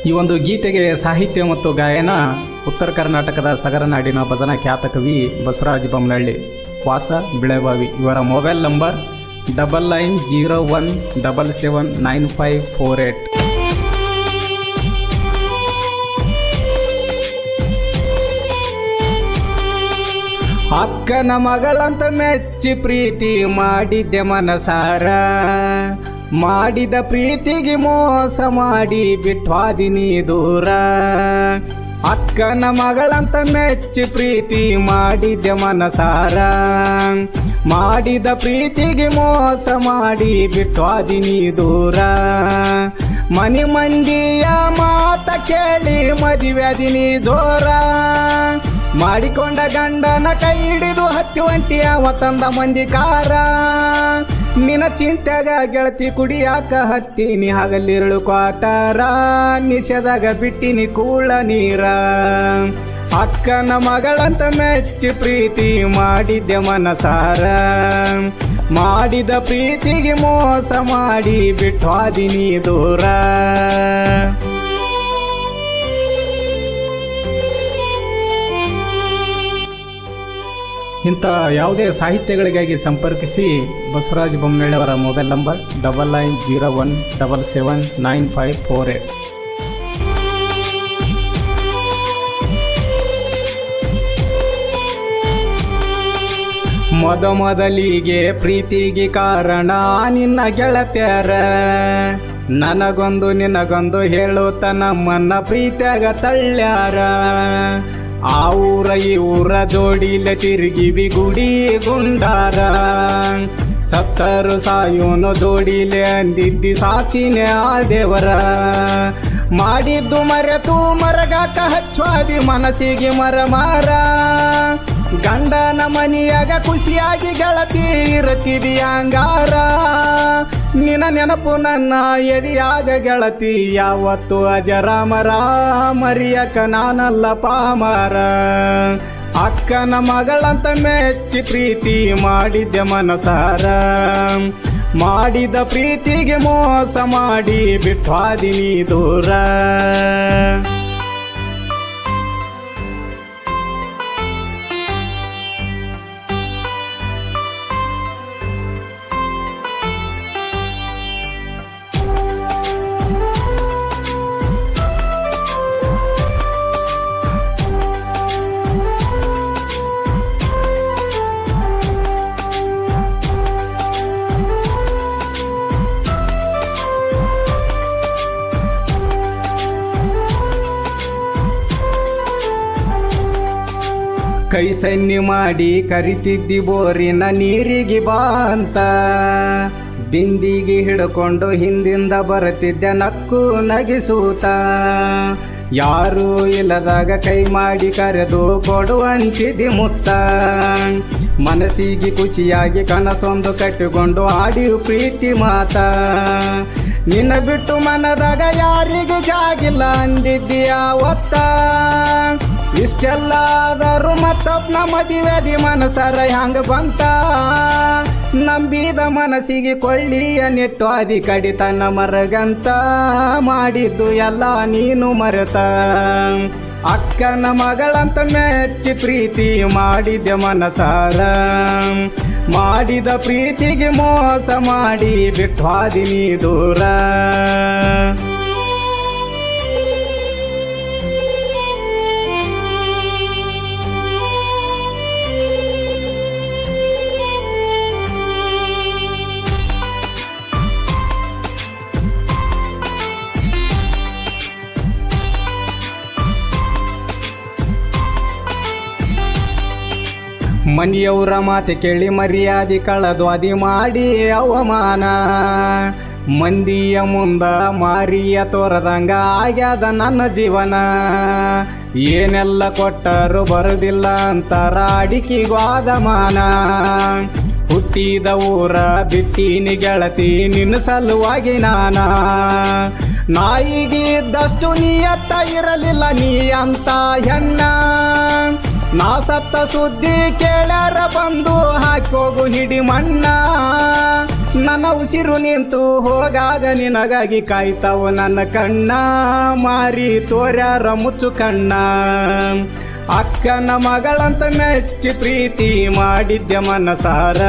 ಈ ಒಂದು ಗೀತೆಗೆ ಸಾಹಿತ್ಯ ಮತ್ತು ಗಾಯನ ಉತ್ತರ ಕರ್ನಾಟಕದ ಸಗರನಾಡಿನ ಭಜನಾ ಖ್ಯಾತ ಕವಿ ಬಸವರಾಜ ಬೊಮ್ಮನಹಳ್ಳಿ ವಾಸ ಬಿಳೆಬಾವಿ. ಇವರ ಮೊಬೈಲ್ ನಂಬರ್ 9901779548. ಅಕ್ಕನ ಮಗಳಂತ ಮೆಚ್ಚಿ ಪ್ರೀತಿ ಮಾಡಿದ್ದೆ ಮನಸಾರ, ಮಾಡಿದ ಪ್ರೀತಿಗೆ ಮೋಸ ಮಾಡಿ ಬಿಟ್ವಾದಿನಿ ದೂರ. ಅಕ್ಕನ ಮಗಳಂತ ಮೆಚ್ಚಿ ಪ್ರೀತಿ ಮಾಡಿದ್ದೆ ಮನಸಾರ, ಮಾಡಿದ ಪ್ರೀತಿಗೆ ಮೋಸ ಮಾಡಿ ಬಿಟ್ವಾದಿನಿ ದೂರ. ಮನಿ ಮಂದಿಯ ಮಾತ ಕೇಳಿ ಮದುವೆದಿನಿ ಜೋರ, ಮಾಡಿಕೊಂಡ ಗಂಡನ ಕೈ ಹಿಡಿದು ಹತ್ತಿ ಒಂಟಿ ಅವ ತಂದ ಮಂದಿ ಕಾರ. ನಿನ್ನ ಚಿಂತೆಗ ಗೆಳತಿ ಕುಡಿಯಾಕ ಹತ್ತೀನಿ ಹಗಲಿರುಳು ಕ್ವಾಟಾರ, ನಿಷೇದಾಗ ಬಿಟ್ಟಿನಿ ಕೂಳ ನೀರ. ಅಕ್ಕನ ಮಗಳಂತ ಮೆಚ್ಚಿ ಪ್ರೀತಿ ಮಾಡಿದ್ದೆ ಮನಸಾರ, ಮಾಡಿದ ಪ್ರೀತಿಗೆ ಮೋಸ ಮಾಡಿ ಬಿಟ್ವಾದಿನಿ ದೂರ. ಇಂಥ ಯಾವುದೇ ಸಾಹಿತ್ಯಗಳಿಗಾಗಿ ಸಂಪರ್ಕಿಸಿ ಬಸವರಾಜ ಬೊಮ್ಮನಹಳ್ಳಿ ಅವರ ಮೊಬೈಲ್ ನಂಬರ್ 9901779548. ಮೊದಲಿಗೆ ಪ್ರೀತಿಗೆ ಕಾರಣ ನಿನ್ನ ಗೆಳತ್ಯಾರ, ನನಗೊಂದು ನಿನಗೊಂದು ಹೇಳುತ್ತ ನಮ್ಮನ್ನ ಪ್ರೀತಿಯಾಗ ತಳ್ಳ್ಯಾರ. ಆ ಊರ ಈ ಊರ ಜೋಡಿಲೆ ತಿರುಗಿವಿ ಗುಡಿ ಗುಂಡಾರ, ಸತ್ತರು ಸಾಯೋನು ಜೋಡಿಲೆ ಅಂದಿದ್ದಿ ಸಾಚಿನೇ ಆ ದೇವರ. ಮಾಡಿದ್ದು ಮರೆತು ಮರಗಾಕ ಹಚ್ಚುವಾದಿ ಮನಸ್ಸಿಗೆ ಮರ. ಗಂಡನ ಮನಿಯಾಗ ಖುಷಿಯಾಗಿ ಗೆಳತಿ ಇರುತ್ತಿದೆಯಂಗಾರ, ನಿನ್ನ ನೆನಪು ನನ್ನ ಎದೆಯಾಗ ಗೆಳತಿ ಯಾವತ್ತು ಅಜರಾಮರ, ಮರಿಯಕ ನಾನಲ್ಲ ಪಾಮರ. ಅಕ್ಕನ ಮಗಳಂತ ಮೆಚ್ಚಿ ಪ್ರೀತಿ ಮಾಡಿದ್ದೆ ಮನಸಾರ, ಮಾಡಿದ ಪ್ರೀತಿಗೆ ಮೋಸ ಮಾಡಿ ಬಿಟ್ವಾದಿನಿ ದೂರ. ಕೈ ಸನ್ನಿ ಮಾಡಿ ಕರಿತಿದ್ದಿ ಬೋರಿನ ನೀರಿಗೆ ಬಾ ಅಂತ, ಬಿಂದಿಗೆ ಹಿಡ್ಕೊಂಡು ಹಿಂದಿಂದ ಬರುತ್ತಿದ್ದೆ ನಕ್ಕು ನಗಿಸೂತ. ಯಾರೂ ಇಲ್ಲದಾಗ ಕೈ ಮಾಡಿ ಕರೆದು ಕೊಡುವಂತಿದ್ದಿ ಮುತ್ತ, ಮನಸ್ಸಿಗೆ ಖುಷಿಯಾಗಿ ಕನಸೊಂದು ಕಟ್ಟಿಕೊಂಡು ಆಡಿ ಪ್ರೀತಿ ಮಾತ. ನಿನ್ನ ಬಿಟ್ಟು ಮನದಾಗ ಯಾರಿಗೂ ಜಾಗಿಲ್ಲ ಅಂದಿದ್ದೀಯ ಒತ್ತ. ಇಷ್ಟೆಲ್ಲ ಆದರೂ ಮತ್ತೊಬ್ಬನ ಮದುವೆದಿ ಮನಸರ ಹ್ಯಾಂಗ ಬಂತ, ನಂಬಿದ ಮನಸ್ಸಿಗೆ ಕೊಳ್ಳಿಯ ನೆಟ್ಟು ಅದಿ ಕಡಿತನ ಮರಗಂತ, ಮಾಡಿದ್ದು ಎಲ್ಲ ನೀನು ಮರೆತ. ಅಕ್ಕನ ಮಗಳಂತ ಮೆಚ್ಚಿ ಪ್ರೀತಿ ಮಾಡಿದ್ದೆ ಮನಸಾರ, ಮಾಡಿದ ಪ್ರೀತಿಗೆ ಮೋಸ ಮಾಡಿ ಬಿಟ್ವಾದಿನಿ ದೂರ. ಮನೆಯವರ ಮಾತೆ ಕೇಳಿ ಮರ್ಯಾದೆ ಕಳೆದು ಅದಿ ಮಾಡಿ ಅವಮಾನ, ಮಂದಿಯ ಮುಂದ ಮಾರಿಯ ತೋರದಂಗ ಆಗ್ಯಾದ ನನ್ನ ಜೀವನ. ಏನೆಲ್ಲ ಕೊಟ್ಟರು ಬರುದಿಲ್ಲ ಅಂತಾರ ಅಡಿಕೆಗಾದ ಮಾನ, ಹುಟ್ಟಿದ ಊರ ಬಿಟ್ಟಿನಿ ಗೆಳತಿ ನಿನ್ನ ಸಲುವಾಗಿ ನಾನ. ನಾಯಿಗೆ ಇದ್ದಷ್ಟು ನೀಯತ್ತ ಇರಲಿಲ್ಲ ನೀ ಅಂತ ಹೆಣ್ಣ, ನಾ ಸತ್ತ ಸುದ್ದಿ ಕೇಳ್ಯಾರ ಬಂದು ಹಾಕೋಗು ಹಿಡಿ ಮಣ್ಣ. ನನ್ನ ಉಸಿರು ನಿಂತು ಹೋಗಾಗ ನಿನಗಾಗಿ ಕಾಯ್ತಾವು ನನ್ನ ಕಣ್ಣ, ಮಾರಿ ತೋರ್ಯಾರ ಮುಚ್ಚು ಕಣ್ಣ. ಅಕ್ಕನ ಮಗಳಂತ ಮೆಚ್ಚಿ ಪ್ರೀತಿ ಮಾಡಿದ್ದೆ ಮನಸಾರ,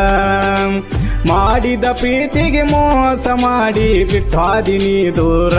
ಮಾಡಿದ ಪ್ರೀತಿಗೆ ಮೋಸ ಮಾಡಿ ಬಿಟ್ಟಾದಿನಿ ದೂರ.